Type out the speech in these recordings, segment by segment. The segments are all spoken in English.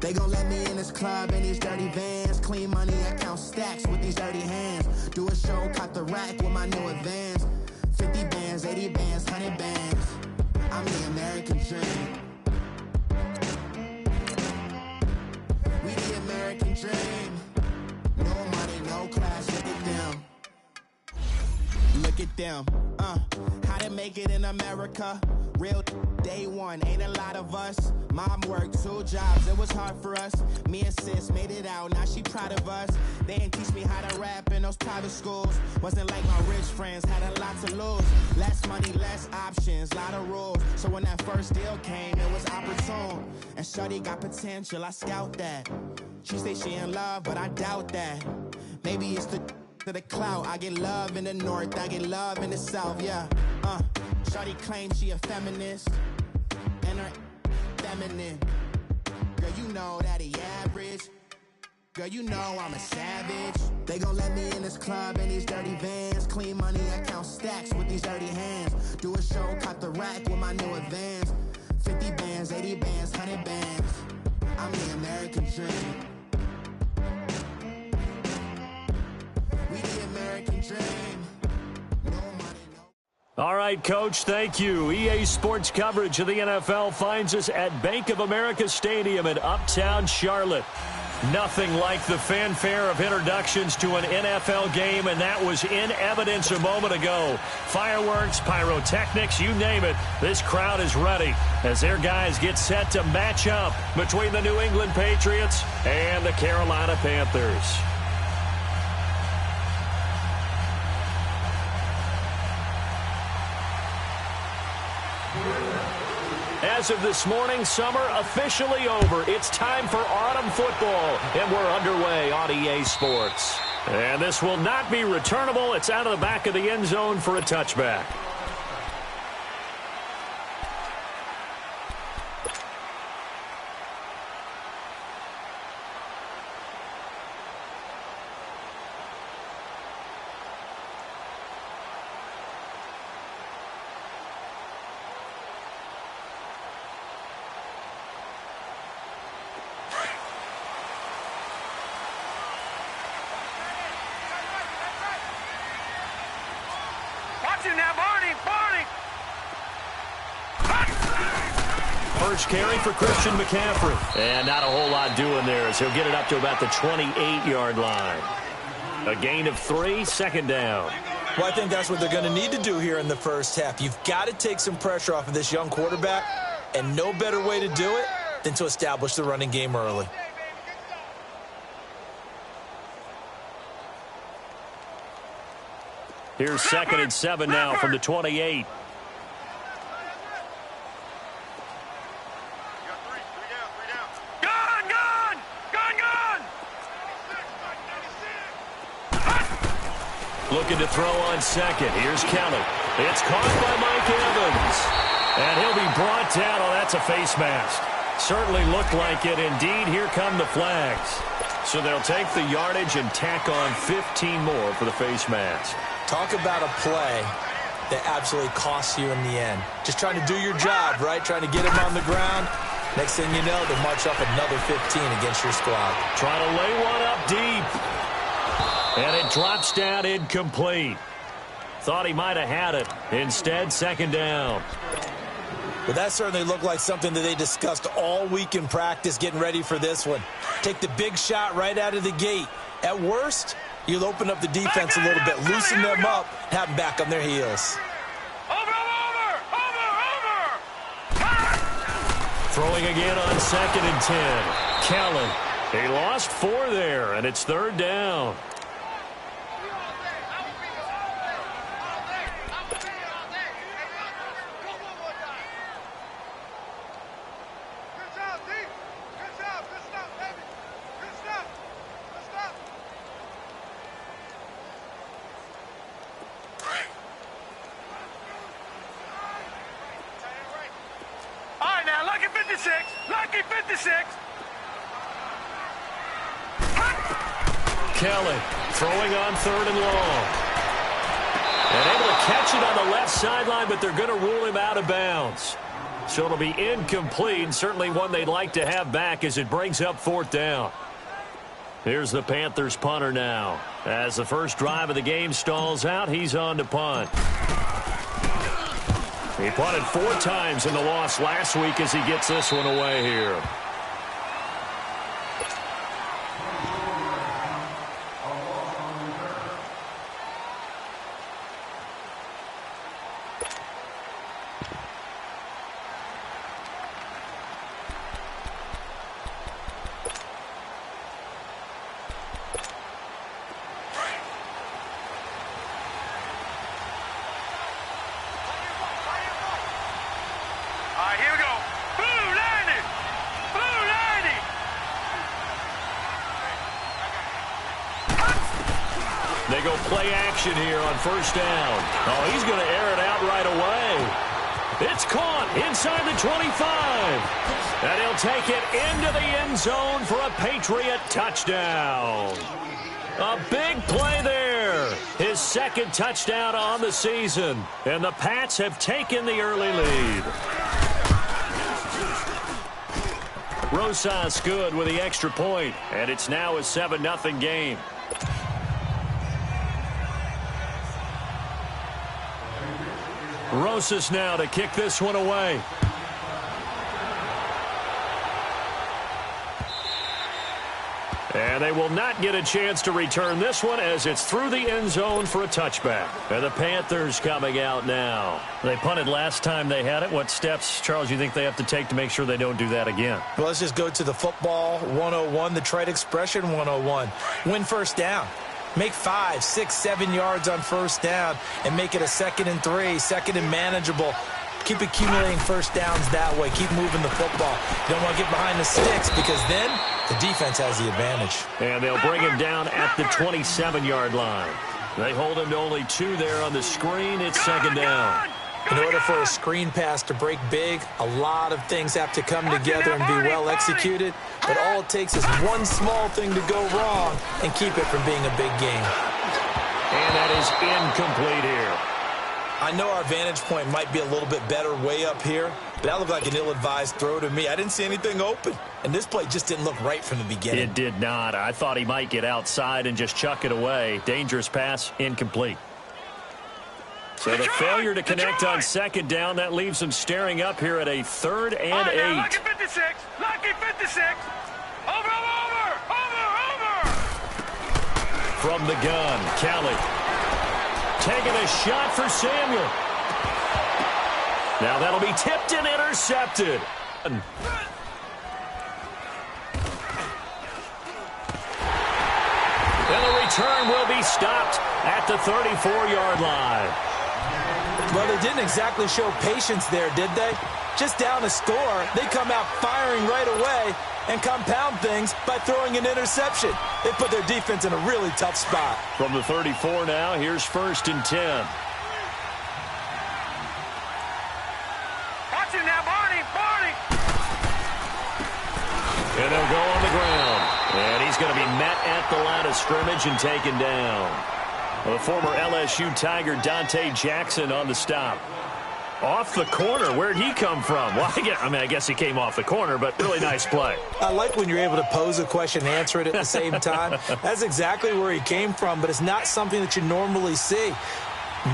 They gon' let me in this club in these dirty vans. Clean money, I count stacks with these dirty hands. Do a show, caught the rack with my new advance. 50 bands, 80 bands, 100 bands. I'm the American dream. We the American dream. No money, no class, look at them. Look at them, how to make it in America. Real day one, ain't a lot of us. Mom worked 2 jobs, it was hard for us. Me and sis made it out, now she proud of us. They didn't teach me how to rap in those private schools. Wasn't like my rich friends, had a lot to lose. Less money, less options, lot of rules. So when that first deal came, it was opportune. And shorty got potential, I scout that. She say she in love, but I doubt that. Maybe it's to the clout. I get love in the north, I get love in the south, yeah. Shorty claims she a feminist, and her feminine. Girl, you know that he average. Girl, you know I'm a savage. They gon' let me in this club in these dirty vans. Clean money, I count stacks with these dirty hands. Do a show, caught the rack with my new advance. 50 bands, 80 bands, 100 bands. I'm the American dream. We the American dream. All right, Coach, thank you. EA Sports coverage of the NFL finds us at Bank of America Stadium in Uptown Charlotte. Nothing like the fanfare of introductions to an NFL game, and that was in evidence a moment ago. Fireworks, pyrotechnics, you name it. This crowd is ready as their guys get set to match up between the New England Patriots and the Carolina Panthers. As of this morning, summer officially over. It's time for autumn football, and we're underway on EA Sports. And this will not be returnable. It's out of the back of the end zone for a touchback. First carry for Christian McCaffrey. And not a whole lot doing there as he'll get it up to about the 28-yard line. A gain of 3, second down. Well, I think that's what they're going to need to do here in the first half. You've got to take some pressure off of this young quarterback, and no better way to do it than to establish the running game early. Here's 2nd and 7 now from the 28. Looking to throw on second. Here's Kelly. It's caught by Mike Evans. And he'll be brought down. Oh, that's a face mask. Certainly looked like it. Indeed, here come the flags. So they'll take the yardage and tack on 15 more for the face mask. Talk about a play that absolutely costs you in the end. Just trying to do your job, right? Trying to get him on the ground. Next thing you know, they march up another 15 against your squad. Trying to lay one up deep. And it drops down incomplete. Thought he might have had it. Instead, second down. Well, that certainly looked like something that they discussed all week in practice getting ready for this one. Take the big shot right out of the gate. At worst, you'll open up the defense a little bit, loosen them up, have them back on their heels. Over! Throwing again on 2nd and 10. Kelly. He lost 4 there, and it's 3rd down. Lucky 56. Kelly throwing on 3rd and long. And able to catch it on the left sideline, but they're going to rule him out of bounds. So it'll be incomplete, and certainly one they'd like to have back as it brings up 4th down. Here's the Panthers punter now. As the first drive of the game stalls out, he's on to punt. He punted 4 times in the loss last week as he gets this one away here. They go play action here on 1st down. Oh, he's going to air it out right away. It's caught inside the 25. And he'll take it into the end zone for a Patriot touchdown. A big play there. His 2nd touchdown on the season. And the Pats have taken the early lead. Rosas good with the extra point. And it's now a 7-0 game. Rosas now to kick this one away. And they will not get a chance to return this one as it's through the end zone for a touchback. And the Panthers coming out now. They punted last time they had it. What steps, Charles, you think they have to take to make sure they don't do that again? Well, let's just go to the football 101, the trade expression 101. Win 1st down. Make 5, 6, 7 yards on 1st down and make it a 2nd and 3, 2nd and manageable. Keep accumulating 1st downs that way. Keep moving the football. You don't want to get behind the sticks because then the defense has the advantage. And they'll bring him down at the 27-yard line. They hold him to only 2 there on the screen. It's 2nd down. In order for a screen pass to break big, a lot of things have to come together and be well executed. But all it takes is one small thing to go wrong and keep it from being a big game. And that is incomplete here. I know our vantage point might be a little bit better way up here, but that looked like an ill-advised throw to me. I didn't see anything open, and this play just didn't look right from the beginning. It did not. I thought he might get outside and just chuck it away. Dangerous pass, incomplete. So the failure to connect on 2nd down, that leaves him staring up here at a 3rd and 8. Lucky 56. Lucky 56. Over. From the gun, Kelly. Taking a shot for Samuel. Now that'll be tipped and intercepted. And the return will be stopped at the 34-yard line. Well, they didn't exactly show patience there, did they? Just down a score, they come out firing right away and compound things by throwing an interception. They put their defense in a really tough spot. From the 34 now, here's 1st and 10. Watch him now, Barney. And they'll go on the ground. And he's going to be met at the line of scrimmage and taken down. The former LSU Tiger Dante Jackson on the stop. Off the corner. Where'd he come from? Well, I guess he came off the corner, but really nice play. I like when you're able to pose a question and answer it at the same time. That's exactly where he came from, but it's not something that you normally see.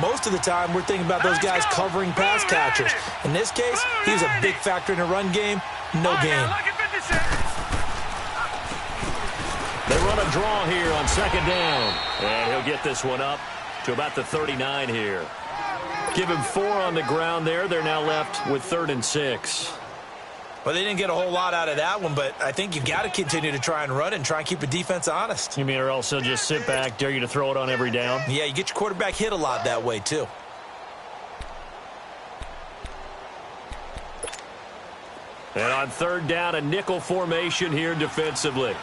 Most of the time, we're thinking about those guys covering pass catchers. In this case, he was a big factor in the run game. No game. They run a draw here on 2nd down. And he'll get this one up to about the 39 here. Give him 4 on the ground there. They're now left with 3rd and 6. Well, they didn't get a whole lot out of that one, but I think you've got to continue to try and run and try and keep the defense honest. You mean or else they'll just sit back, dare you to throw it on every down? Yeah, you get your quarterback hit a lot that way, too. And on 3rd down, a nickel formation here defensively.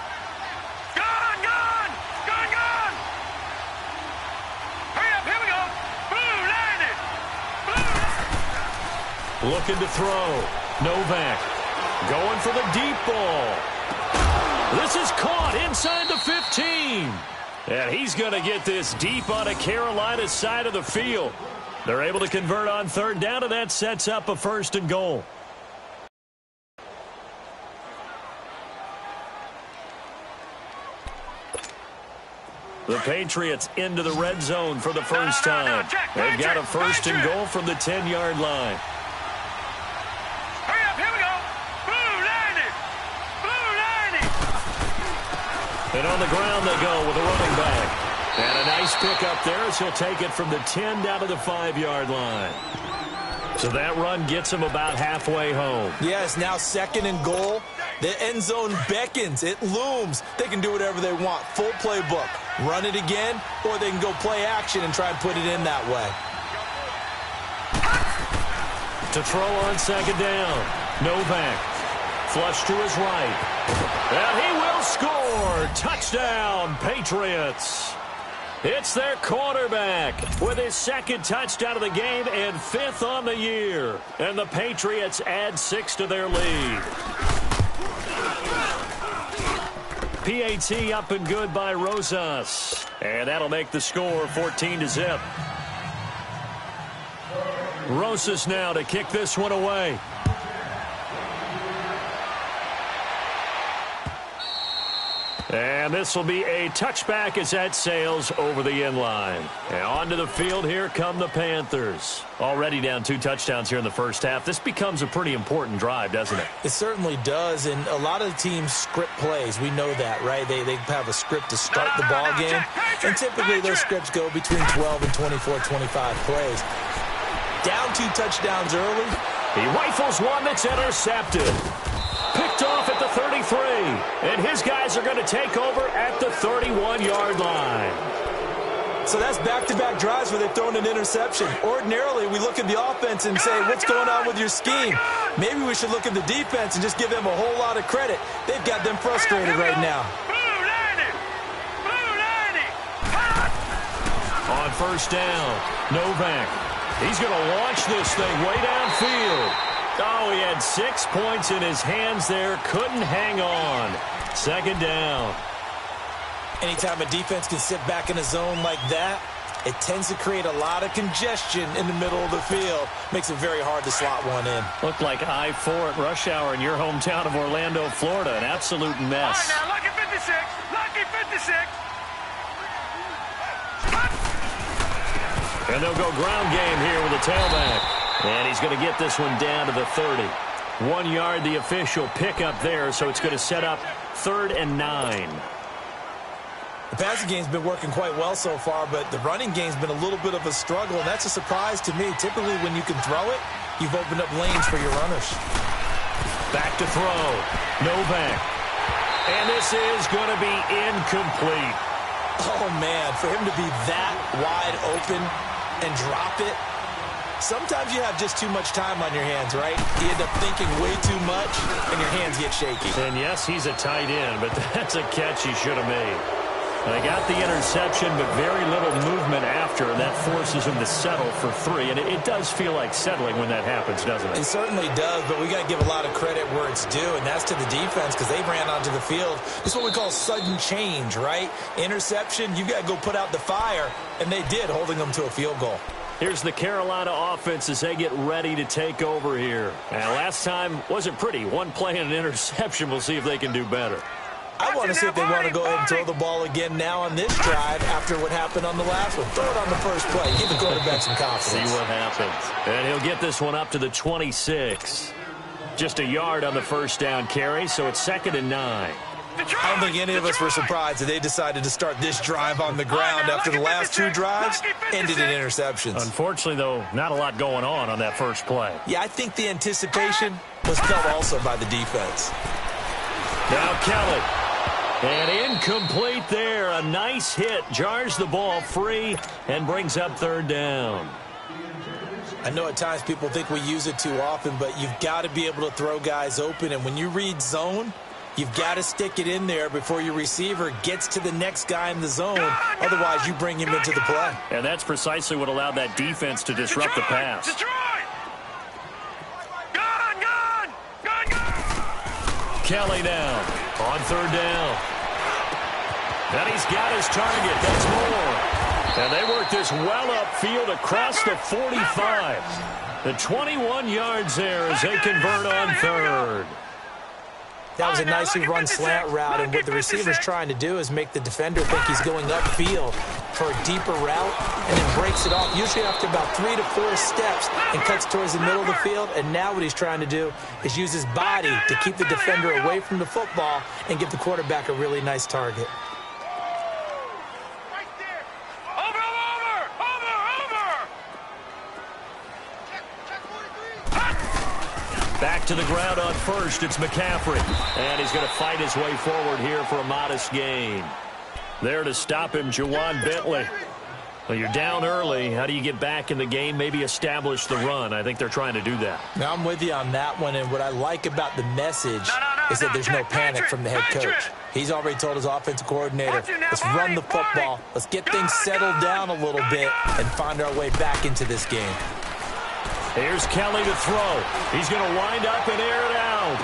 Looking to throw. Novak going for the deep ball. This is caught inside the 15. And he's going to get this deep on a Carolina side of the field. They're able to convert on 3rd down, and that sets up a 1st and goal. The Patriots into the red zone for the first time. They've got a first and goal from the 10-yard line. Hurry up, here we go. Blue 90. Blue 90. And on the ground they go with a running back. And a nice pickup there as he'll take it from the 10 down to the 5-yard line. So that run gets him about halfway home. Yes, now second and goal. The end zone beckons. It looms. They can do whatever they want. Full playbook. Run it again, or they can go play action and try and put it in that way. To throw on second down. Novak. Flush to his right. And he will score. Touchdown, Patriots. It's their quarterback with his second touchdown of the game and 5th on the year. And the Patriots add 6 to their lead. PAT up and good by Rosas. And that'll make the score 14-0. Rosas now to kick this one away. And this will be a touchback as that sails over the end line. And onto the field, here come the Panthers. Already down 2 touchdowns here in the first half. This becomes a pretty important drive, doesn't it? It certainly does, and a lot of teams script plays. We know that, right? They have a script to start the ball game, and typically those scripts go between 12 and 24, 25 plays. Down 2 touchdowns early. He rifles one that's intercepted. Picked off at the 33, and his guys are going to take over at the 31-yard line. So that's back-to-back drives where they've thrown an interception. Ordinarily, we look at the offense and say, what's going on with your scheme? Maybe we should look at the defense and just give them a whole lot of credit. They've got them frustrated right now. On first down, Novak. He's going to launch this thing way downfield. Oh, he had 6 points in his hands there. Couldn't hang on. Second down. Anytime a defense can sit back in a zone like that, it tends to create a lot of congestion in the middle of the field. Makes it very hard to slot one in. Looked like I-4 at rush hour in your hometown of Orlando, Florida. An absolute mess. All right, now, lucky 56. Lucky 56. And they'll go ground game here with the tailback. And he's going to get this one down to the 30. 1 yard, the official pickup there, so it's going to set up 3rd and 9. The passing game's been working quite well so far, but the running game's been a little bit of a struggle, and that's a surprise to me. Typically, when you can throw it, you've opened up lanes for your runners. Back to throw. Novak. And this is going to be incomplete. Oh, man, for him to be that wide open and drop it, sometimes you have just too much time on your hands, right? You end up thinking way too much, and your hands get shaky. And yes, he's a tight end, but that's a catch he should have made. They got the interception, but very little movement after, and that forces him to settle for 3. And it does feel like settling when that happens, doesn't it? It certainly does, but we got to give a lot of credit where it's due, and that's to the defense because they ran onto the field. It's what we call sudden change, right? Interception, you got to go put out the fire, and they did, holding them to a field goal. Here's the Carolina offense as they get ready to take over here. And last time wasn't pretty. 1 play and an interception. We'll see if they can do better. I want to see if they want to go ahead and throw the ball again now on this drive after what happened on the last one. Throw it on the first play. Give the quarterback some confidence. See what happens. And he'll get this one up to the 26. Just a yard on the first down carry, so it's 2nd and 9. I don't think any of us were surprised that they decided to start this drive on the ground after the last 2 drives ended in interceptions. Unfortunately, though, not a lot going on that first play. Yeah, I think the anticipation was felt also by the defense. Now Kelly. And incomplete there. A nice hit. Jars the ball free and brings up 3rd down. I know at times people think we use it too often, but you've got to be able to throw guys open. And when you read zone, you've got to stick it in there before your receiver gets to the next guy in the zone. Otherwise, you bring him into the play. And that's precisely what allowed that defense to disrupt the pass. Kelly now on 3rd down. And he's got his target. That's more. And they work this well upfield across the 45. The 21 yards there as they convert on 3rd. That was a nicely run slant route, and what the receiver's trying to do is make the defender think he's going upfield for a deeper route and then breaks it off, usually after about 3 to 4 steps, and cuts towards the middle of the field. And now what he's trying to do is use his body to keep the defender away from the football and give the quarterback a really nice target. Back to the ground on first, it's McCaffrey. And he's going to fight his way forward here for a modest gain. There to stop him, Juwan Bentley. Well, you're down early. How do you get back in the game, maybe establish the run? I think they're trying to do that. Now, I'm with you on that one, and what I like about the message is that there's no panic from the head coach. He's already told his offensive coordinator, let's run the football, let's get things settled down a little bit, and find our way back into this game. Here's Kelly to throw. He's going to wind up and air it out.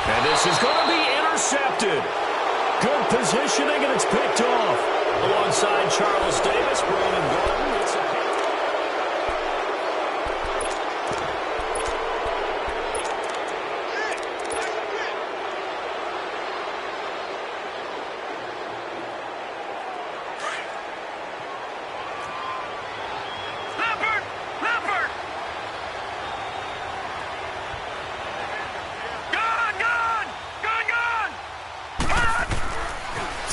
And this is going to be intercepted. Good positioning, and it's picked off. Alongside Charles Davis, Brandon Gordon.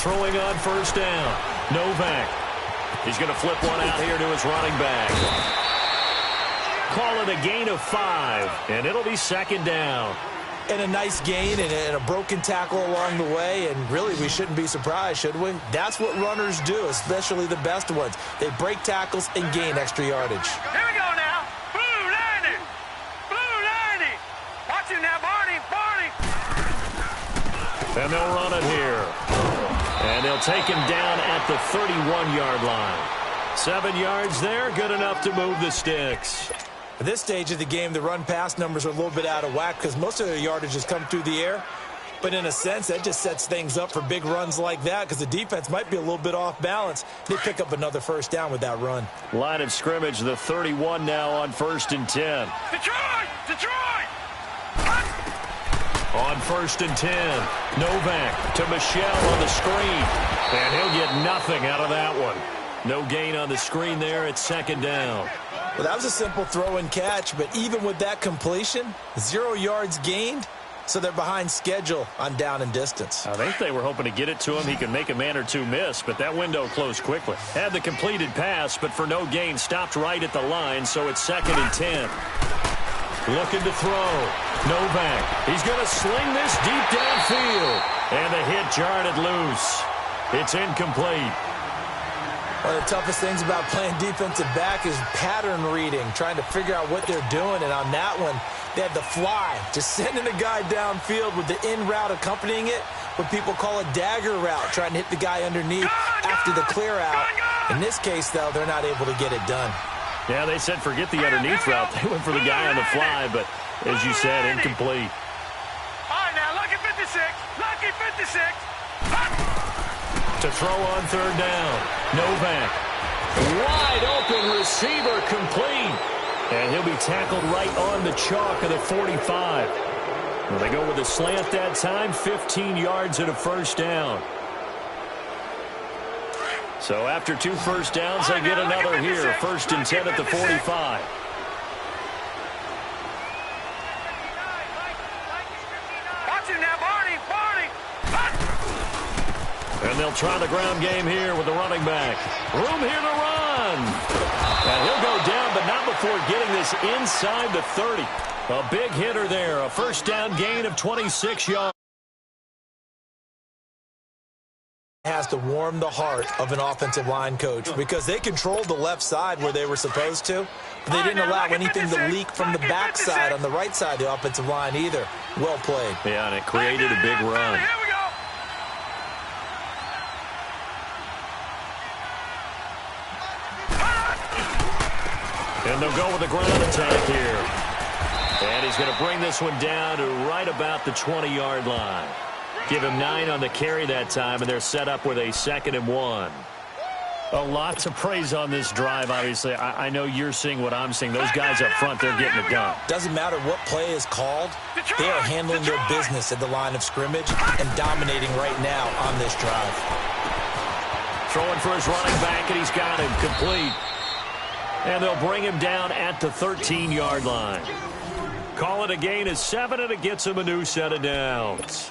Throwing on first down. Novak. He's going to flip one out here to his running back. Call it a gain of 5, and it'll be second down. And a nice gain and a broken tackle along the way, and really we shouldn't be surprised, should we? That's what runners do, especially the best ones. They break tackles and gain extra yardage. Here we go now. Blue 90. Blue 90. Watch it now, Barney. Barney. And they'll run it here. And they'll take him down at the 31-yard line. 7 yards there, good enough to move the sticks. At this stage of the game, the run-pass numbers are a little bit out of whack because most of their yardage has come through the air. But in a sense, that just sets things up for big runs like that because the defense might be a little bit off balance. They pick up another first down with that run. Line of scrimmage, the 31 now on 1st and 10. Detroit! Detroit! On 1st and 10, Novak to Michelle on the screen. And he'll get nothing out of that one. No gain on the screen there at 2nd down. Well, that was a simple throw and catch, but even with that completion, 0 yards gained, so they're behind schedule on down and distance. I think they were hoping to get it to him. He could make a man or two miss, but that window closed quickly. Had the completed pass, but for no gain, stopped right at the line, so it's 2nd and 10. Looking to throw. Novak. He's going to sling this deep downfield. And the hit jarred it loose. It's incomplete. One of the toughest things about playing defensive back is pattern reading, trying to figure out what they're doing. And on that one, they had the fly, just sending a guy downfield with the in route accompanying it, what people call a dagger route, trying to hit the guy underneath after the clear out. In this case, though, they're not able to get it done. Yeah, they said forget the underneath route. They went for the guy on the fly, but as you said, incomplete. All right, now, lucky 56. Lucky 56. To throw on 3rd down. Novak. Wide open receiver complete. And he'll be tackled right on the chalk of the 45. Well, they go with a slant that time, 15 yards and a first down. So after 2 first downs, they get another here. 1st and 10 at the 45. Watch it now, Barney. Barney. And they'll try the ground game here with the running back. Room here to run. And he'll go down, but not before getting this inside the 30. A big hitter there. A first down gain of 26 yards. Has to warm the heart of an offensive line coach because they controlled the left side where they were supposed to, but they didn't allow anything to leak from the backside on the right side of the offensive line either. Well played. Yeah, and it created a big run. Here we go. And they'll go with the ground attack here. And he's going to bring this one down to right about the 20-yard line. Give him 9 on the carry that time, and they're set up with a 2nd and 1. Lots of praise on this drive, obviously. I know you're seeing what I'm seeing. Those guys up front, they're getting it done. Doesn't matter what play is called. They are handling their business at the line of scrimmage and dominating right now on this drive. Throwing for his running back, and he's got him complete. And they'll bring him down at the 13-yard line. Call it a gain of 7, and it gets him a new set of downs.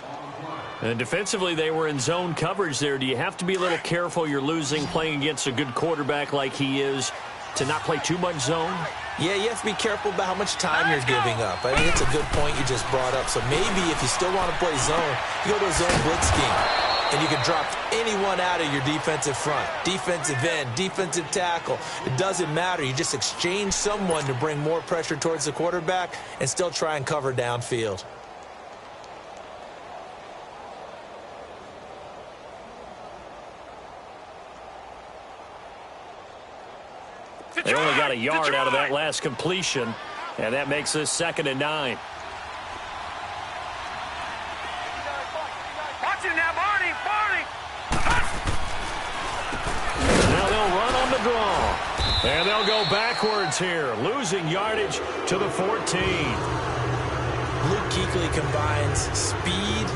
And defensively, they were in zone coverage there. Do you have to be a little careful you're losing playing against a good quarterback like he is to not play too much zone? Yeah, you have to be careful about how much time you're giving up. I think it's a good point you just brought up. So maybe if you still want to play zone, you go to a zone blitz scheme. And you can drop anyone out of your defensive front. Defensive end, defensive tackle. It doesn't matter. You just exchange someone to bring more pressure towards the quarterback and still try and cover downfield. They only got a yard out of that last completion, and that makes this 2nd and 9. Watch it now, Barney. Now they'll run on the draw. And they'll go backwards here, losing yardage to the 14. Luke Kuechly combines speed,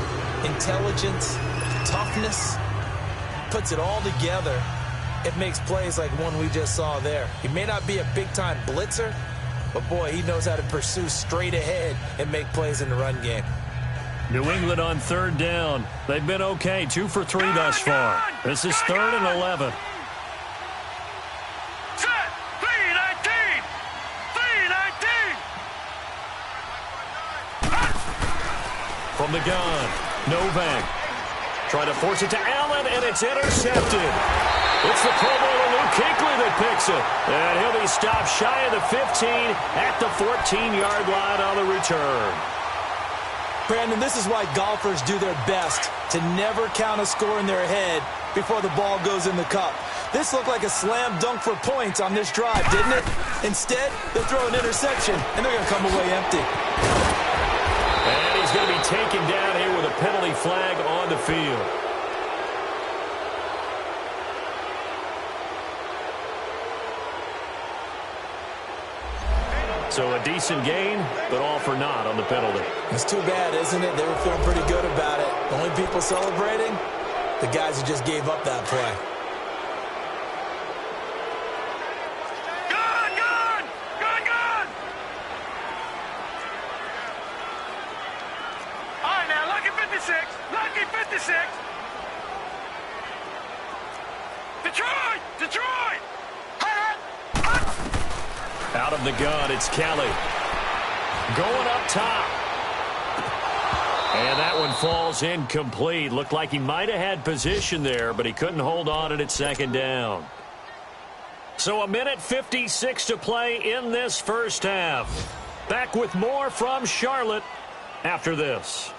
intelligence, toughness, puts it all together. It makes plays like one we just saw there. He may not be a big-time blitzer, but, boy, he knows how to pursue straight ahead and make plays in the run game. New England on 3rd down. They've been okay, 2 for 3 thus far. This is 3rd and 11. Set. 3-19. 3-19. From the gun, Novak. Trying to force it to Allen, and it's intercepted. It's the Pro Bowler Luke Kuechly that picks it. And he'll be stopped shy of the 15 at the 14-yard line on the return. Brandon, this is why golfers do their best to never count a score in their head before the ball goes in the cup. This looked like a slam dunk for points on this drive, didn't it? Instead, they throw an interception, and they're going to come away empty. And he's going to be taken down here with a penalty flag on the field. So a decent gain, but all for naught on the penalty. It's too bad, isn't it? They were feeling pretty good about it. The only people celebrating, the guys who just gave up that play. Gun! All right, now, lucky 56. Lucky 56. Detroit! Out of the gun, it's Kelly. Going up top. And that one falls incomplete. Looked like he might have had position there, but he couldn't hold on it at 2nd down. So 1:56 to play in this first half. Back with more from Charlotte after this.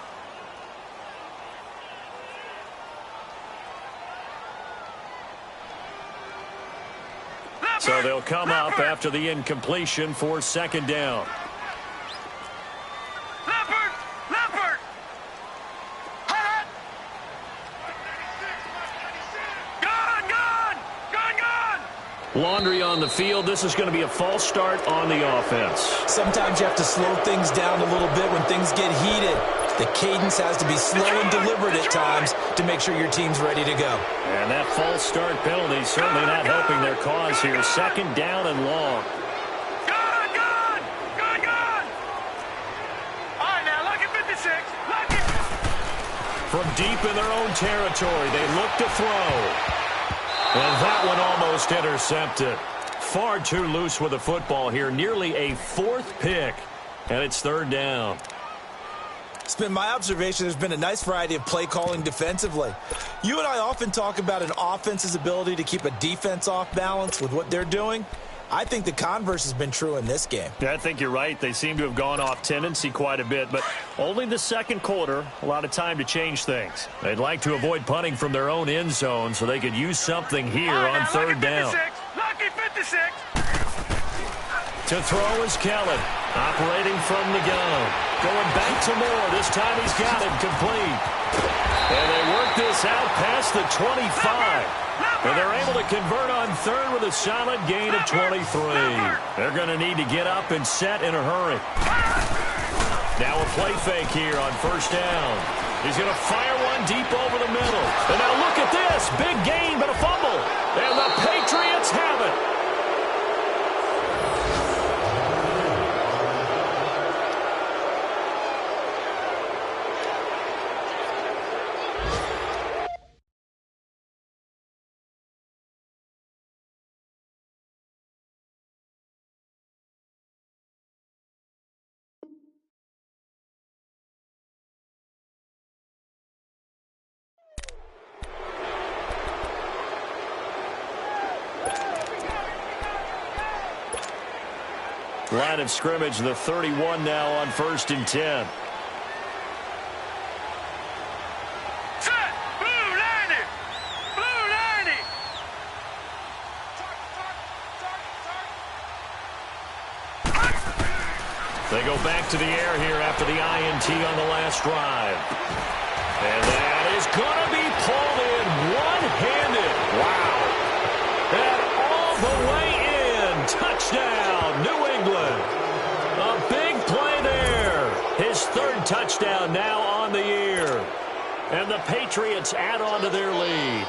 So they'll come up after the incompletion for 2nd down. Leopard! Gun! Laundry on the field. This is going to be a false start on the offense. Sometimes you have to slow things down a little bit when things get heated. The cadence has to be slow and deliberate at times to make sure your team's ready to go. And that false start penalty certainly not helping their cause here. 2nd down and long. Gun! All right, now, lucky 56. Lucky. From deep in their own territory, they look to throw. And that one almost intercepted. Far too loose with the football here. Nearly a 4th pick. And it's 3rd down. It's been my observation there's been a nice variety of play calling defensively. You and I often talk about an offense's ability to keep a defense off balance with what they're doing. I think the converse has been true in this game. Yeah, I think you're right. They seem to have gone off tendency quite a bit, but only the 2nd quarter, a lot of time to change things. They'd like to avoid punting from their own end zone so they could use something here on 3rd down. Lucky 56. To throw is Kelly, operating from the gun. Going back to Moore. This time he's got it complete. And they work this out past the 25. And they're able to convert on third with a solid gain of 23. They're going to need to get up and set in a hurry. Now a play fake here on first down. He's going to fire one deep over the middle. And now look at this. Big gain, but a fumble. And the Patriots have it. Line of scrimmage, the 31 now on 1st and 10. Set. Blue 90. Blue 90. They go back to the air here after the INT on the last drive. And that is going to be pulled in one-handed. Wow. And all the way in. Touchdown, New England. A big play there. His third touchdown now on the year. And the Patriots add on to their lead.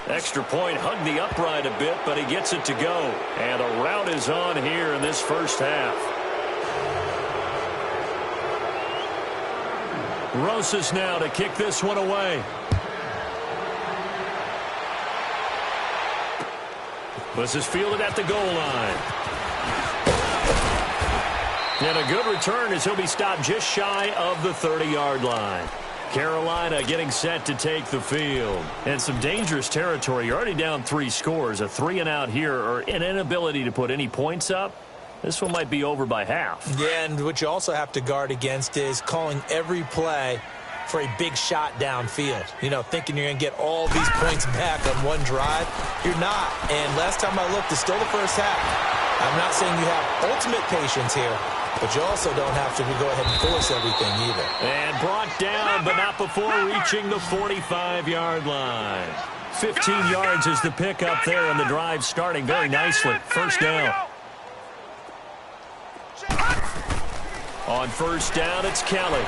Extra point, hugged the upright a bit, but he gets it to go. And the route is on here in this first half. Rosas now to kick this one away. This is fielded at the goal line. And a good return as he'll be stopped just shy of the 30-yard line. Carolina getting set to take the field. And some dangerous territory. You're already down 3 scores. A 3-and-out here or an inability to put any points up. This one might be over by half. Yeah, and what you also have to guard against is calling every play for a big shot downfield. You know, thinking you're going to get all these points back on one drive. You're not. And last time I looked, it's still the first half. I'm not saying you have ultimate patience here, but you also don't have to go ahead and force everything either. And brought down, but not before reaching the 45-yard line. 15 yards is the pickup there, and the drive starting very nicely. First down. On first down, it's Kelly.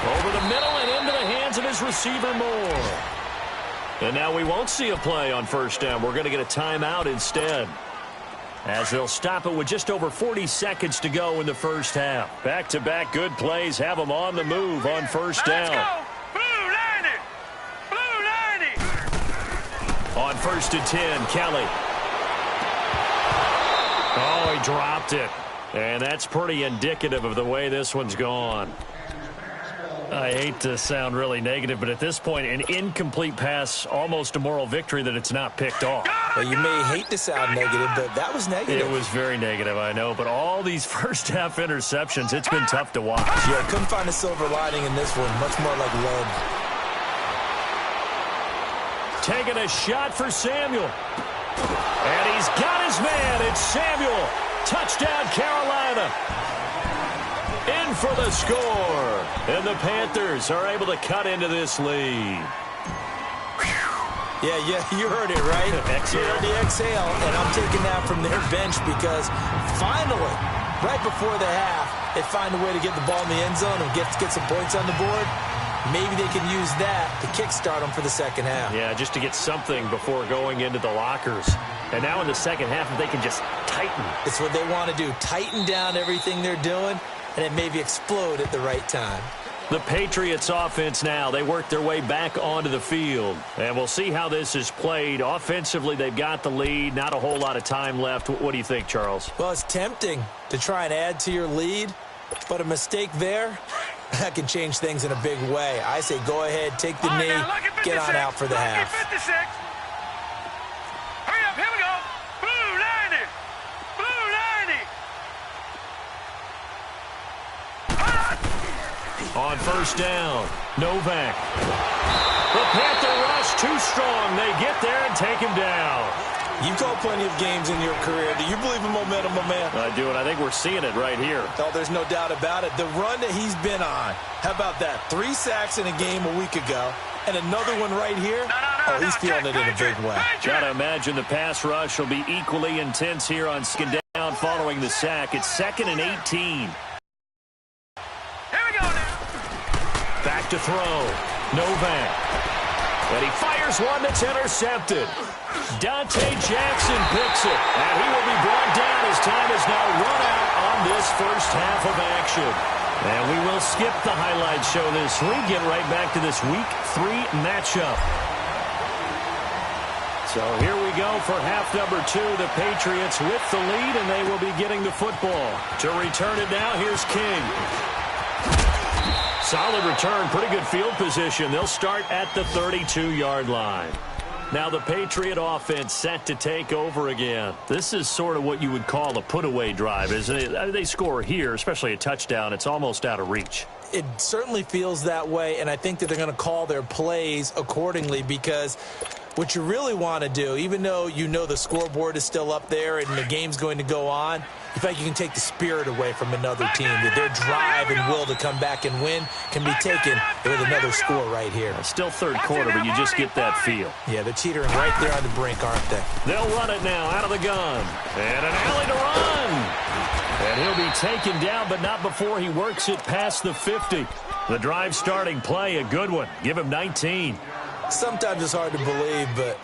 Over the middle and into the hands of his receiver, Moore. And now we won't see a play on first down. We're going to get a timeout instead, as they'll stop it with just over 40 seconds to go in the first half. Back-to-back good plays have them on the move on first down. Let's go. Blue 90. Blue 90. On 1st and 10, Kelly. Oh, he dropped it. And that's pretty indicative of the way this one's gone. I hate to sound really negative, but at this point, an incomplete pass, almost a moral victory that it's not picked off. Well, you may hate to sound negative, but that was negative. It was very negative, I know, but all these first-half interceptions, it's been tough to watch. Yeah, couldn't find a silver lining in this one. Much more like lead. Taking a shot for Samuel. And he's got his man. It's Samuel. Touchdown, Carolina. In for the score. And the Panthers are able to cut into this lead. Yeah, you heard it, right? Exhale. You heard the exhale, and I'm taking that from their bench because finally, right before the half, they find a way to get the ball in the end zone and get some points on the board. Maybe they can use that to kickstart them for the second half. Yeah, just to get something before going into the lockers. And now in the second half, if they can just tighten. It's what they want to do. Tighten down everything they're doing, and then maybe explode at the right time. The Patriots offense now, they work their way back onto the field. And we'll see how this is played. Offensively, they've got the lead. Not a whole lot of time left. What do you think, Charles? Well, it's tempting to try and add to your lead, but a mistake there, that can change things in a big way. I say go ahead, take the knee, get on out for the half. 56. Hurry up, here we go. Blue 90. Blue 90. On first down, Novak. The Panther rush too strong. They get there and take him down. You've called plenty of games in your career. Do you believe in momentum, my man? I do, and I think we're seeing it right here. Oh, there's no doubt about it. The run that he's been on. How about that? 3 sacks in a game a week ago, and another one right here. Oh, he's feeling it in a big way. Got to imagine the pass rush will be equally intense here on second down following the sack. It's 2nd and 18. Here we go now. Back to throw. Novak. And he fires one that's intercepted. Dante Jackson picks it, and he will be brought down as time is now run out on this first half of action. And we will skip the highlight show this week, get right back to this Week 3 matchup. So here we go for half number 2. The Patriots with the lead, and they will be getting the football. To return it now, here's King. Solid return, pretty good field position. They'll start at the 32-yard line. Now the Patriot offense set to take over again. This is sort of what you would call a put-away drive, isn't it? They score here, especially a touchdown. It's almost out of reach. It certainly feels that way, and I think that they're going to call their plays accordingly because what you really want to do, even though you know the scoreboard is still up there and the game's going to go on, in fact, you can take the spirit away from another team. That their drive and will to come back and win can be taken with another score right here. Still third quarter, but you just get that feel. Yeah, they're teetering right there on the brink, aren't they? They'll run it now out of the gun. And an alley to run. And he'll be taken down, but not before he works it past the 50. The drive starting play, a good one. Give him 19. Sometimes it's hard to believe, but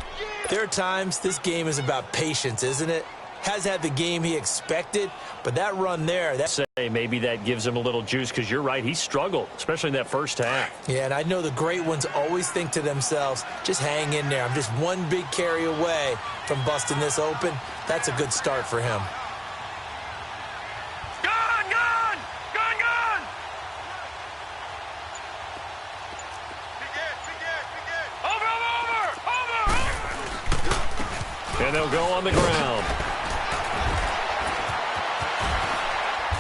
there are times this game is about patience, isn't it? Has had the game he expected, but that run there, that say maybe that gives him a little juice because you're right, he struggled, especially in that first half. Yeah, and I know the great ones always think to themselves, just hang in there. I'm just one big carry away from busting this open. That's a good start for him. Gone, gone, gone, gone. Over. And they'll go on the ground.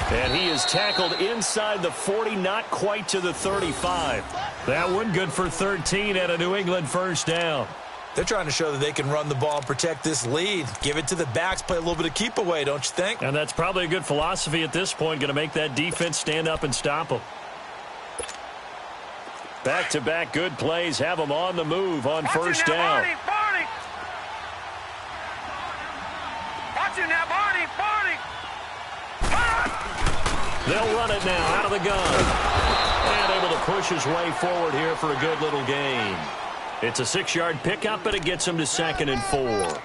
And he is tackled inside the 40, not quite to the 35. That one good for 13 and a New England first down. They're trying to show that they can run the ball and protect this lead. Give it to the backs, play a little bit of keep away, don't you think? And that's probably a good philosophy at this point, going to make that defense stand up and stop them. Back-to-back good plays have them on the move on first down. Barney. Watch it now, Barney. They'll run it now out of the gun. And able to push his way forward here for a good little gain. It's a 6-yard pickup, but it gets him to 2nd and 4.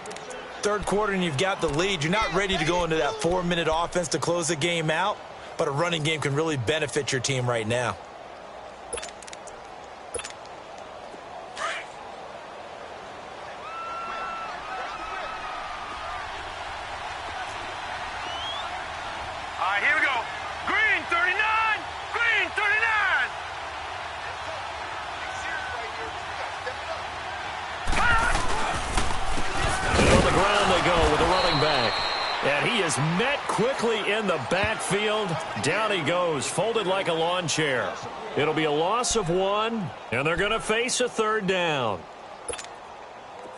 Third quarter and you've got the lead. You're not ready to go into that 4-minute offense to close the game out, but a running game can really benefit your team right now. Here we go. Green 39. Green 39. And on the ground they go with the running back. And he is met quickly in the backfield. Down he goes, folded like a lawn chair. It'll be a loss of 1, and they're going to face a 3rd down.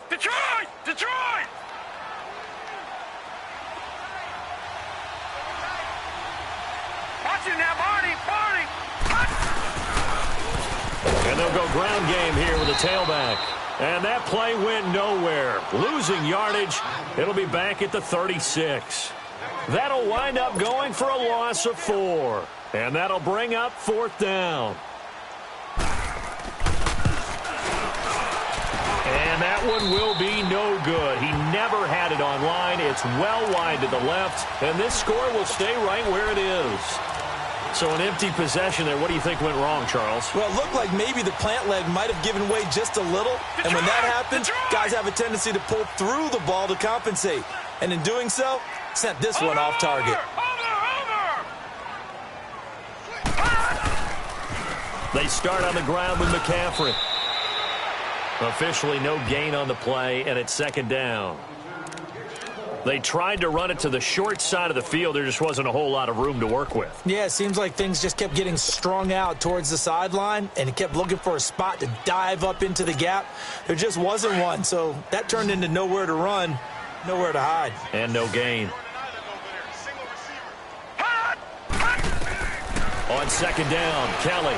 Detroit! Watch it now, Barney. And they'll go ground game here with a tailback. And that play went nowhere. Losing yardage. It'll be back at the 36. That'll wind up going for a loss of 4. And that'll bring up 4th down. And that one will be no good. He never had it on line. It's well wide to the left. And this score will stay right where it is. So an empty possession there. What do you think went wrong, Charles? Well, it looked like maybe the plant leg might have given way just a little. And when that happens, guys have a tendency to pull through the ball to compensate. And in doing so, sent this one off target. They start on the ground with McCaffrey. Officially no gain on the play, and it's 2nd down. They tried to run it to the short side of the field. There just wasn't a whole lot of room to work with. Yeah, it seems like things just kept getting strung out towards the sideline, and he kept looking for a spot to dive up into the gap. There just wasn't one, so that turned into nowhere to run. Nowhere to hide. And no gain. On second down, Kelly.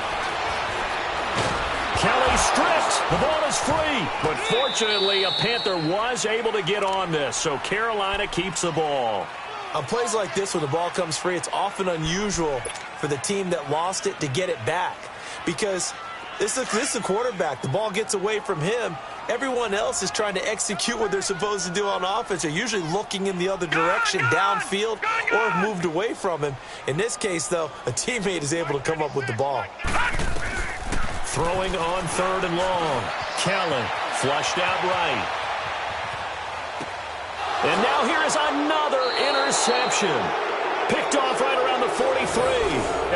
Kelly stripped. The ball is free. But fortunately, a Panther was able to get on this, so Carolina keeps the ball. On plays like this, when the ball comes free, it's often unusual for the team that lost it to get it back. Because this is a quarterback. The ball gets away from him. Everyone else is trying to execute what they're supposed to do on offense. They're usually looking in the other direction, downfield, or have moved away from him. In this case, though, a teammate is able to come up with the ball. Throwing on third and long. Kelly flushed out right. And now here is another interception. Picked off right around the 43.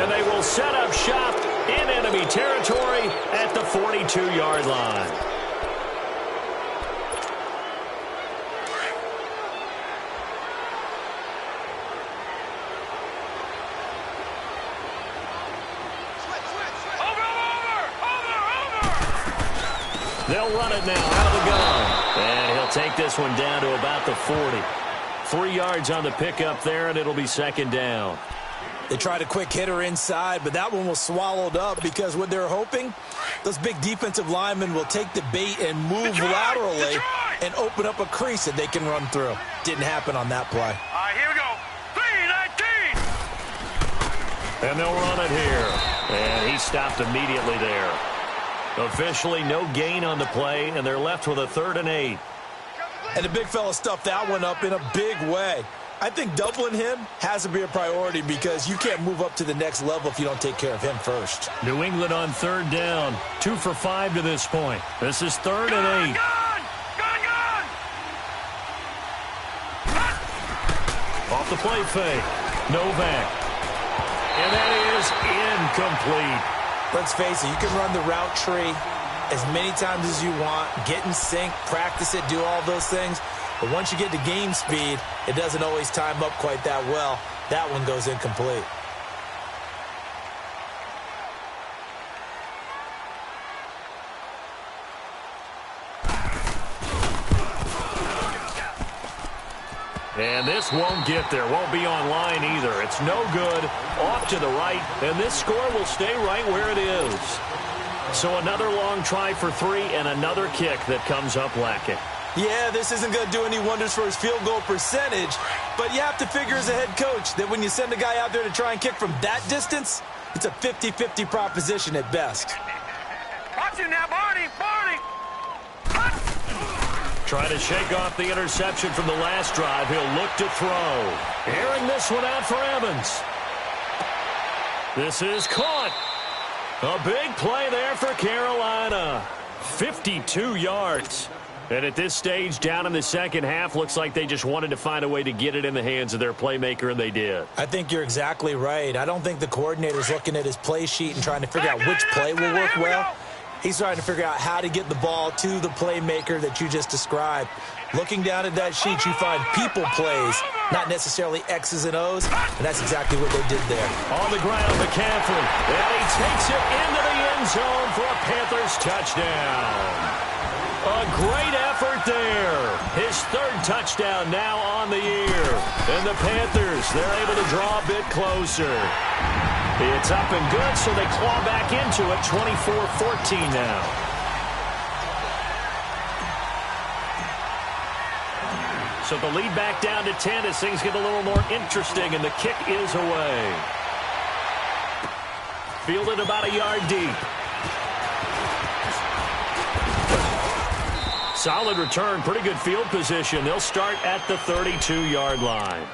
And they will set up shop in enemy territory at the 42-yard line. They'll run it now out of the gun. And he'll take this one down to about the 40. 3 yards on the pickup there, and it'll be second down. They tried a quick hitter inside, but that one was swallowed up because what they're hoping, those big defensive linemen will take the bait and move laterally and open up a crease that they can run through. Didn't happen on that play. All right, here we go. 3-19. And they'll run it here. And he stopped immediately there. Officially no gain on the play, and they're left with a 3rd and 8. And the big fella stuffed that one up in a big way. I think doubling him has to be a priority because you can't move up to the next level if you don't take care of him first. New England on 3rd down. 2 for 5 to this point. This is 3rd and 8. Off the play fake. Novak. And that is incomplete. Let's face it, you can run the route tree as many times as you want, get in sync, practice it, do all those things. But once you get to game speed, it doesn't always time up quite that well. That one goes incomplete. And this won't get there. Won't be online either. It's no good. Off to the right. And this score will stay right where it is. So another long try for 3 and another kick that comes up lacking. Yeah, this isn't going to do any wonders for his field goal percentage. But you have to figure as a head coach that when you send a guy out there to try and kick from that distance, it's a 50-50 proposition at best. Watch it now, Barney. Trying to shake off the interception from the last drive. He'll look to throw. Airing this one out for Evans. This is caught. A big play there for Carolina. 52 yards. And at this stage, down in the second half, looks like they just wanted to find a way to get it in the hands of their playmaker, and they did. I think you're exactly right. I don't think the coordinator's looking at his play sheet and trying to figure out which play will work well. He's trying to figure out how to get the ball to the playmaker that you just described. Looking down at that sheet, you find people plays, not necessarily X's and O's, and that's exactly what they did there. On the ground, McCaffrey, and he takes it into the end zone for a Panthers touchdown. A great effort there. His 3rd touchdown now on the year. And the Panthers, they're able to draw a bit closer. It's up and good, so they claw back into it, 24-14 now. So the lead back down to 10 as things get a little more interesting, and the kick is away. Fielded about a yard deep. Solid return, pretty good field position. They'll start at the 32-yard line.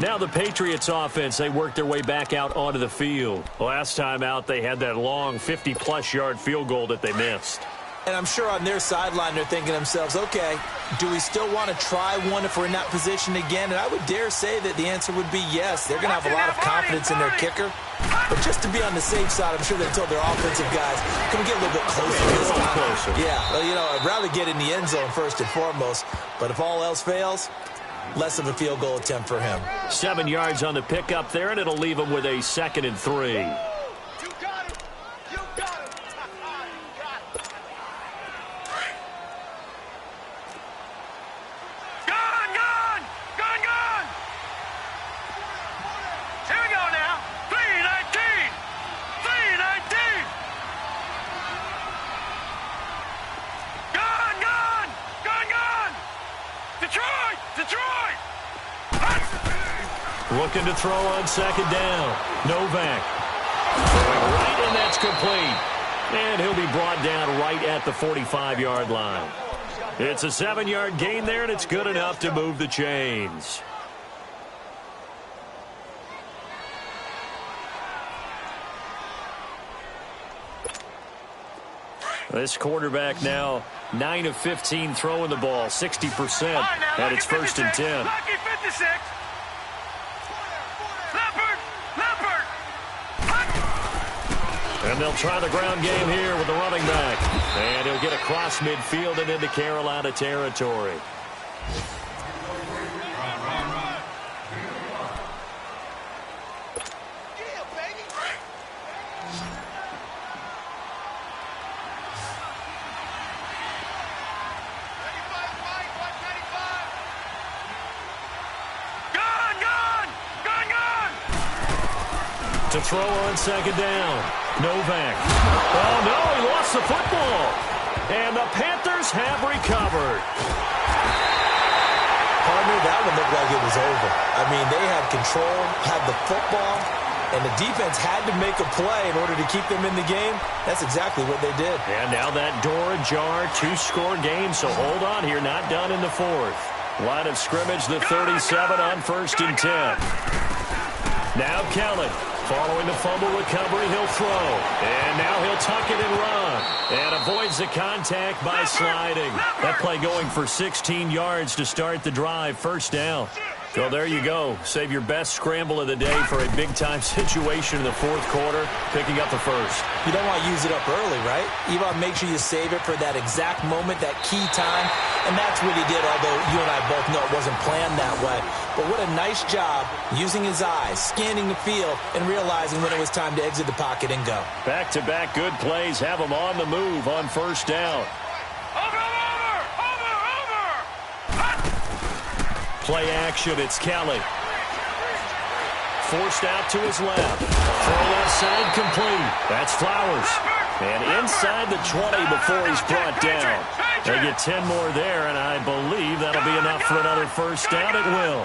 Now the Patriots offense, they work their way back out onto the field. Last time out, they had that long 50-plus yard field goal that they missed. And I'm sure on their sideline, they're thinking to themselves, okay, do we still want to try one if we're in that position again? And I would dare say that the answer would be yes. They're going to have a lot of confidence in their kicker. But just to be on the safe side, I'm sure they told their offensive guys, can we get a little bit closer this time? Closer. Yeah, well, you know, I'd rather get in the end zone first and foremost. But if all else fails, less of a field goal attempt for him. 7 yards on the pickup there, and it'll leave him with a 2nd and 3. Looking to throw on second down. Novak. Throwing right, and that's complete. And he'll be brought down right at the 45-yard line. It's a 7-yard gain there, and it's good enough to move the chains. This quarterback now 9 of 15 throwing the ball, 60%, and it's 1st and 10. Lucky 56. And they'll try the ground game here with the running back. And he'll get across midfield and into Carolina territory. To throw on second down. Novak. Oh, no, he lost the football. And the Panthers have recovered. Partner, that one looked like it was over. I mean, they had control, had the football, and the defense had to make a play in order to keep them in the game. That's exactly what they did. And now that door ajar, 2-score game, so hold on here, not done in the 4th. Line of scrimmage, the 37 on 1st and 10. Now Kelly. Following the fumble recovery, he'll throw. And now he'll tuck it and run. And avoids the contact by sliding. That play going for 16 yards to start the drive. 1st down. So there you go. Save your best scramble of the day for a big-time situation in the 4th quarter, picking up the 1st. You don't want to use it up early, right? You want to make sure you save it for that exact moment, that key time. And that's what he did, although you and I both know it wasn't planned that way. But what a nice job using his eyes, scanning the field, and realizing when it was time to exit the pocket and go. Back-to-back good plays have him on the move on 1st down. Play action, it's Kelly. Forced out to his left. Throw left side complete. That's Flowers. And inside the 20 before he's brought down. They get 10 more there, and I believe that'll be enough for another 1st down. It will.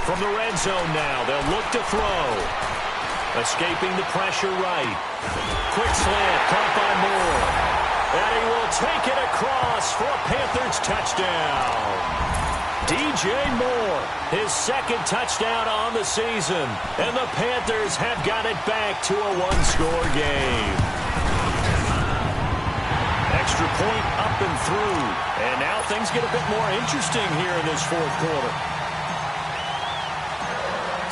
From the red zone now, they'll look to throw. Escaping the pressure right. Quick slant, caught by Moore. And he will take it across for a Panthers touchdown. DJ Moore, his 2nd touchdown on the season. And the Panthers have got it back to a 1-score game. Extra point up and through. And now things get a bit more interesting here in this 4th quarter.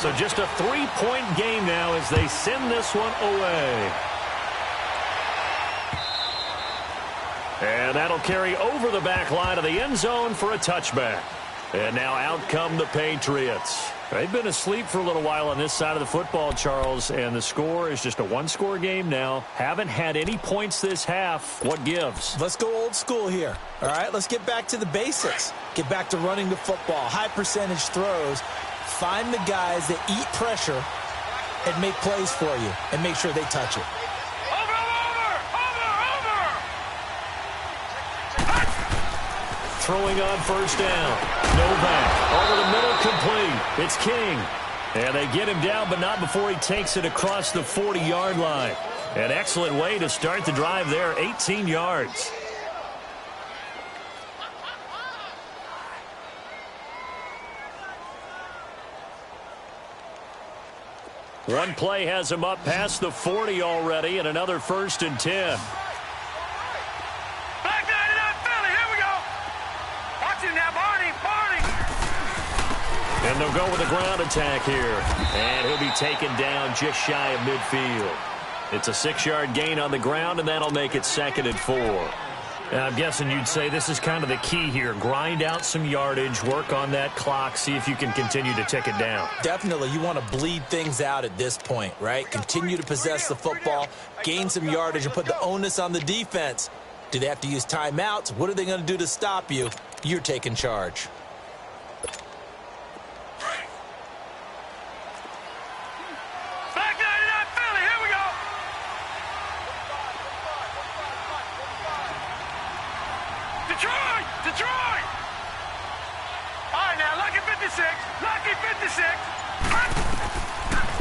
So just a 3-point game now as they send this one away. And that'll carry over the back line of the end zone for a touchback. And now out come the Patriots. They've been asleep for a little while on this side of the football, Charles, and the score is just a 1-score game now. Haven't had any points this half. What gives? Let's go old school here. All right, let's get back to the basics. Get back to running the football, high percentage throws. Find the guys that eat pressure and make plays for you and make sure they touch it. Throwing on 1st down. Novak over the middle, complete. It's King. And they get him down, but not before he takes it across the 40-yard line. An excellent way to start the drive there, 18 yards. One play has him up past the 40 already, and another 1st and 10. And they'll go with a ground attack here. And he'll be taken down just shy of midfield. It's a 6-yard gain on the ground, and that'll make it 2nd and 4. And I'm guessing you'd say this is kind of the key here. Grind out some yardage, work on that clock, see if you can continue to tick it down. Definitely. You want to bleed things out at this point, right? Continue to possess the football, gain some yardage, and put the onus on the defense. Do they have to use timeouts? What are they going to do to stop you? You're taking charge. Detroit! All right, now, look at 56. Lucky 56.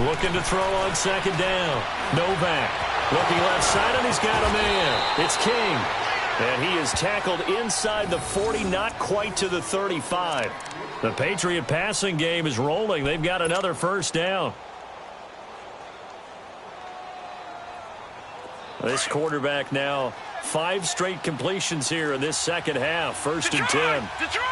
Looking to throw on second down. Novak looking left side, and he's got a man. It's King. And he is tackled inside the 40, not quite to the 35. The Patriot passing game is rolling. They've got another first down. This quarterback now 5 straight completions here in this second half. First and 10. Detroit!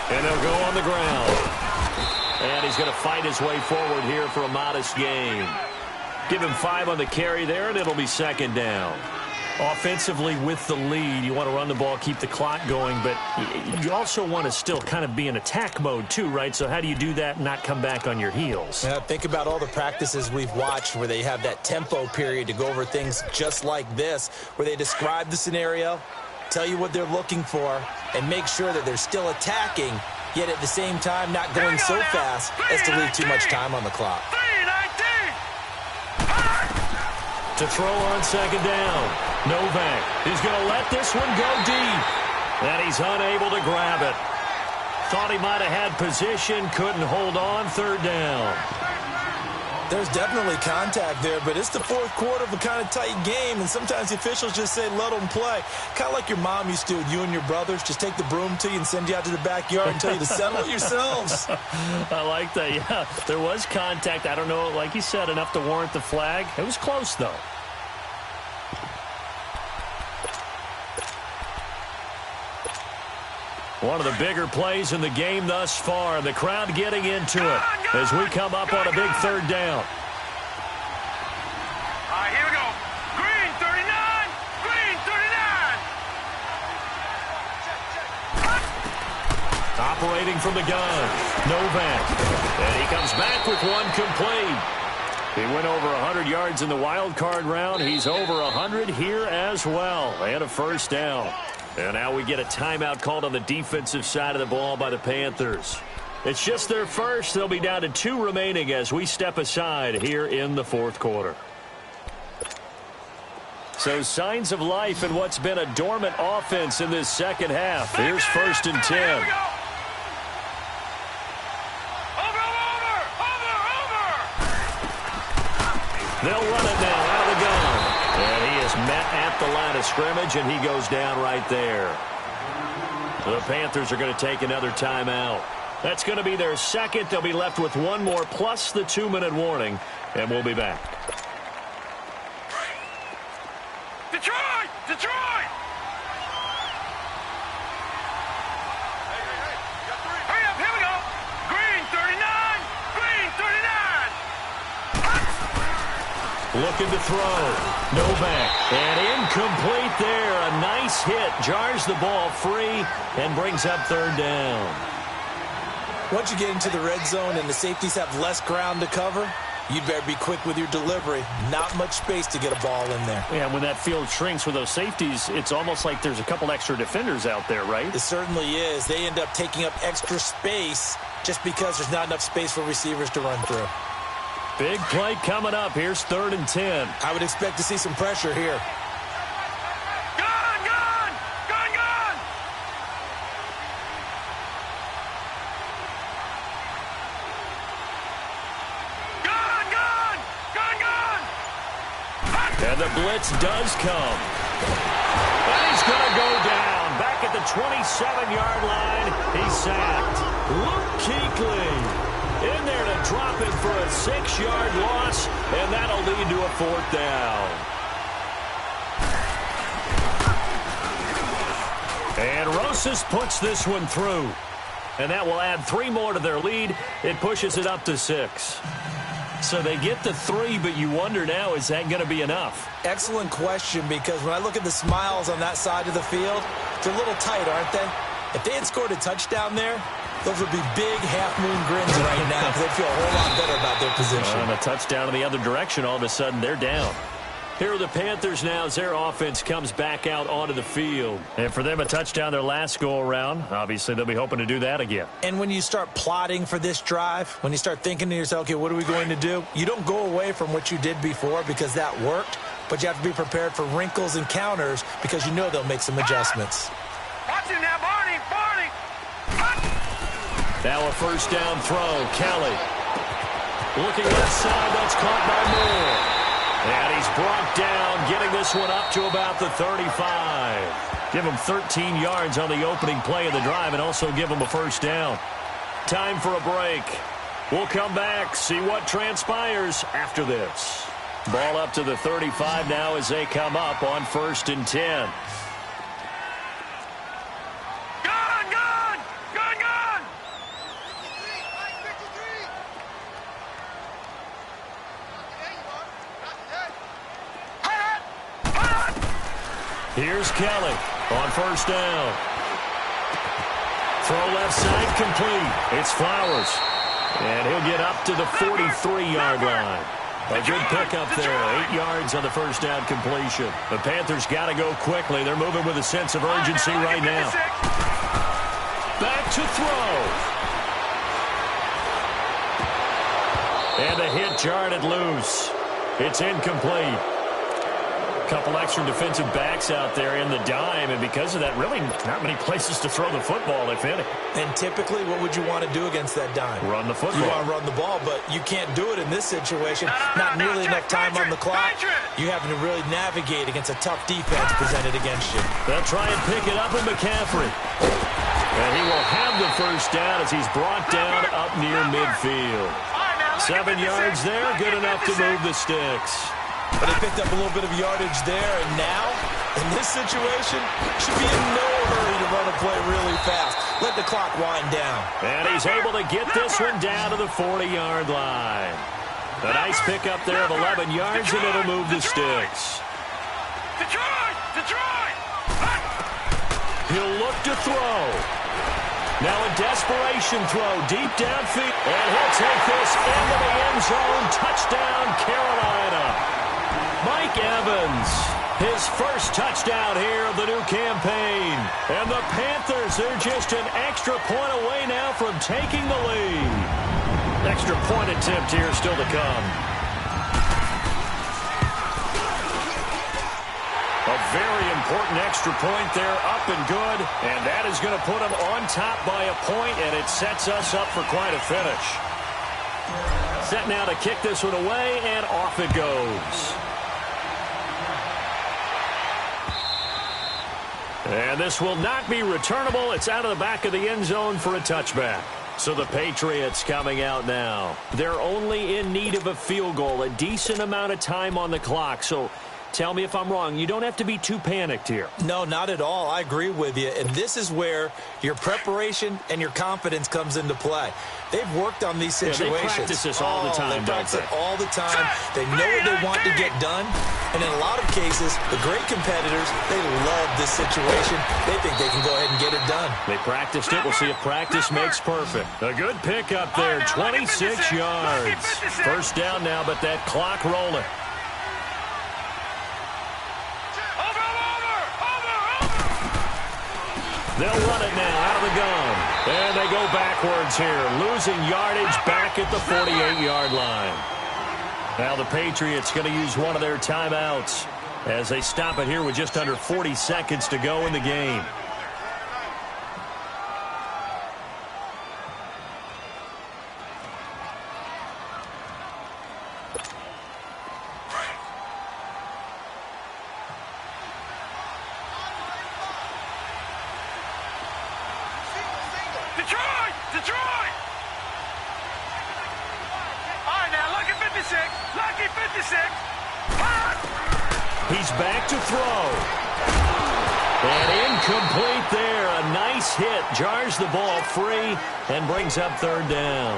And they'll go on the ground. And he's going to fight his way forward here for a modest gain. Give him 5 on the carry there, and it'll be second down. Offensively with the lead, you want to run the ball, keep the clock going, but you also want to still kind of be in attack mode too, right? So how do you do that and not come back on your heels? Yeah, think about all the practices we've watched where they have that tempo period to go over things just like this, where they describe the scenario, tell you what they're looking for, and make sure that they're still attacking, yet at the same time not going so fast as to leave too much time on the clock. 3-19. To throw on second down. Novak is going to let this one go deep. And he's unable to grab it. Thought he might have had position, couldn't hold on, third down. There's definitely contact there, but it's the fourth quarter of a kind of tight game, and sometimes the officials just say, let them play. Kind of like your mom used to with you and your brothers. Just take the broom to you and send you out to the backyard and tell you to settle it yourselves. I like that, yeah. There was contact. I don't know, like you said, enough to warrant the flag. It was close, though. One of the bigger plays in the game thus far. The crowd getting into it as we come up on a big third down. All right, here we go. Green 39. Green 39. Operating from the gun. Novak. And he comes back with one complete. He went over 100 yards in the wild card round. He's over 100 here as well. And a first down. And now we get a timeout called on the defensive side of the ball by the Panthers. It's just their first. They'll be down to 2 remaining as we step aside here in the fourth quarter. So signs of life in what's been a dormant offense in this second half. Here's first and 10. Over. They'll run it now out of the gun. And he is met at the line of scrimmage, and he goes down right there. The Panthers are going to take another timeout. That's going to be their second. They'll be left with one more plus the 2-minute warning, and we'll be back. Detroit! Detroit! Hurry up, here we go. Green 39. Green 39. Looking to throw. Novak. And incomplete there. A nice hit. Jars the ball free and brings up third down. Once you get into the red zone and the safeties have less ground to cover, you'd better be quick with your delivery. Not much space to get a ball in there. Yeah, when that field shrinks with those safeties, it's almost like there's a couple extra defenders out there, right? It certainly is. They end up taking up extra space just because there's not enough space for receivers to run through. Big play coming up. Here's third and 10. I would expect to see some pressure here. Gun! Gun! Gun! Gun! Gun! Gun! Gun! Gun! And the blitz does come. And he's going to go down. Back at the 27-yard line. He's sacked. Luke Kuechly in there to drop it for a 6-yard loss, and that'll lead to a fourth down. And Rosas puts this one through. And that will add 3 more to their lead. It pushes it up to 6. So they get the 3, but you wonder now, is that going to be enough? Excellent question, because when I look at the smiles on that side of the field, they're a little tight, aren't they? If they had scored a touchdown there, those would be big half-moon grins right now because they'd feel a whole lot better about their position. And a touchdown in the other direction, all of a sudden they're down. Here are the Panthers now as their offense comes back out onto the field. And for them, a touchdown their last go-around. Obviously, they'll be hoping to do that again. And when you start plotting for this drive, when you start thinking to yourself, okay, what are we going to do? You don't go away from what you did before because that worked, but you have to be prepared for wrinkles and counters because you know they'll make some adjustments. Watch it now, Barney, Barney. Now a first down throw, Kelly. Looking left side, that's caught by Moore. And he's brought down, getting this one up to about the 35. Give him 13 yards on the opening play of the drive and also give him a first down. Time for a break. We'll come back, see what transpires after this. Ball up to the 35 now as they come up on 1st and 10. Here's Kelly on first down. Throw left side complete. It's Flowers. And he'll get up to the 43-yard line. A good pickup there. 8 yards on the first down completion. The Panthers got to go quickly. They're moving with a sense of urgency right now. Back to throw. And the hit jarred it loose. It's incomplete. Couple extra defensive backs out there in the dime, and because of that, really not many places to throw the football, if any. And typically, what would you want to do against that dime? Run the football. You want to run the ball, but you can't do it in this situation. Not nearly enough time on the clock. You having to really navigate against a tough defense presented against you. They'll try and pick it up with McCaffrey. And he will have the first down as he's brought down up near midfield. 7 yards there, good enough to move the sticks. But he picked up a little bit of yardage there, and now, in this situation, should be in no hurry to run a play really fast. Let the clock wind down. And he's able to get this one down to the 40-yard line. A nice pickup there of 11 yards, and it'll move the sticks. Detroit! He'll look to throw. Now a desperation throw deep downfield. And he'll take this into the end zone. Touchdown, Carolina. Mike Evans, his first touchdown here of the new campaign. And the Panthers, they're just an extra point away now from taking the lead. Extra point attempt here still to come. A very important extra point there, up and good. And that is going to put them on top by a point, and it sets us up for quite a finish. Set now to kick this one away, and off it goes. And this will not be returnable. It's out of the back of the end zone for a touchback. So the Patriots coming out now. They're only in need of a field goal, a decent amount of time on the clock. So tell me if I'm wrong. You don't have to be too panicked here. No, not at all. I agree with you. And this is where your preparation and your confidence comes into play. They've worked on these situations. Yeah, they practice this all the time, They practice it all the time. They know what they want to get done. And in a lot of cases, the great competitors, they love this situation. They think they can go ahead and get it done. They practiced it. We'll see if practice makes perfect. A good pickup there, 26 yards. First down now, but that clock rolling. They'll run it now out of the gun. And they go backwards here, losing yardage back at the 48-yard line. Now the Patriots going to use one of their timeouts as they stop it here with just under 40 seconds to go in the game. Detroit! All right, now, lucky 56. Lucky 56. He's back to throw. And incomplete there. A nice hit. Jars the ball free and brings up third down.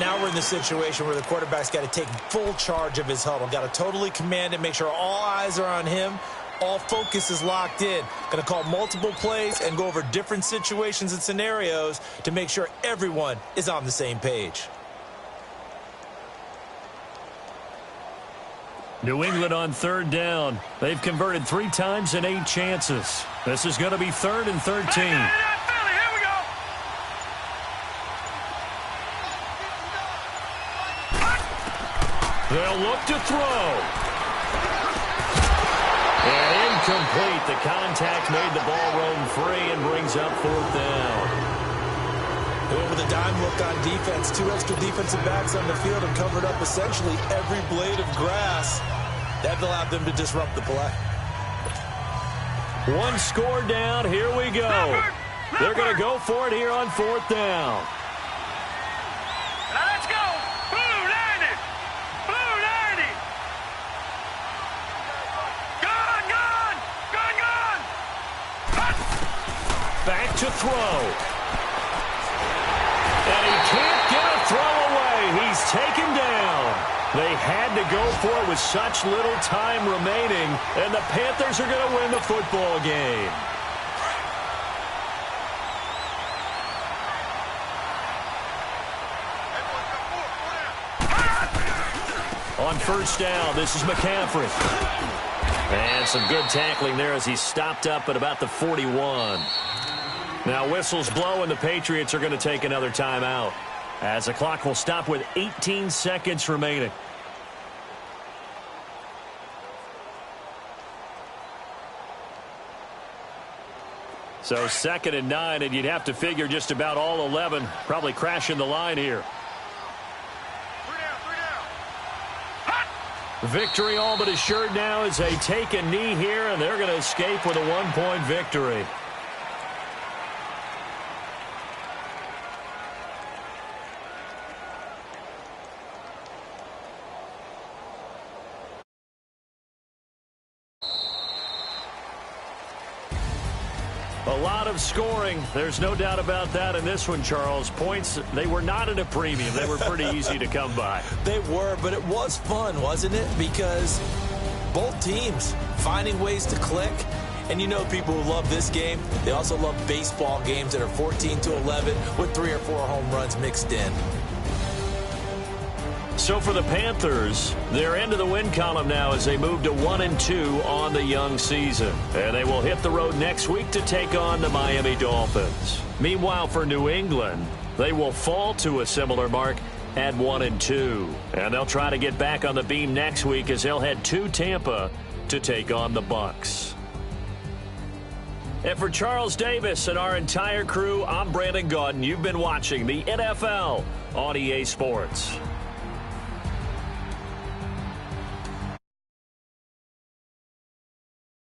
Now we're in the situation where the quarterback's got to take full charge of his huddle. Got to totally command it, make sure all eyes are on him. All focus is locked in. Going to call multiple plays and go over different situations and scenarios to make sure everyone is on the same page. New England on third down. They've converted 3 times in 8 chances. This is going to be 3rd and 13. They'll look to throw. And incomplete. The contact made the ball roam free and brings up 4th down. With a dime look on defense, 2 extra defensive backs on the field and covered up essentially every blade of grass. That allowed them to disrupt the play. 1 score down. Here we go. They're going to go for it here on 4th down. Now let's go. Blue 90. Blue 90. Gone, gone. Gone, gone. Back to throw. And he can't get a throw away. He's taken down. They had to go for it with such little time remaining, and the Panthers are going to win the football game. On 1st down, this is McCaffrey. And some good tackling there as he stopped up at about the 41. Now whistles blow, and the Patriots are going to take another timeout, as the clock will stop with 18 seconds remaining. So 2nd and 9, and you'd have to figure just about all 11 probably crashing the line here. 3 down. Victory all but assured now as they take a knee here, and they're going to escape with a 1-point victory. A lot of scoring. There's no doubt about that in this one, Charles. Points, they were not at a premium. They were pretty easy to come by. They were, but it was fun, wasn't it? Because both teams finding ways to click. And you know people who love this game, they also love baseball games that are 14-11 with 3 or 4 home runs mixed in. So for the Panthers, they're into the win column now as they move to 1-2 on the young season. And they will hit the road next week to take on the Miami Dolphins. Meanwhile, for New England, they will fall to a similar mark at 1-2. And they'll try to get back on the beam next week as they'll head to Tampa to take on the Bucs. And for Charles Davis and our entire crew, I'm Brandon Gaudin. You've been watching the NFL on EA Sports.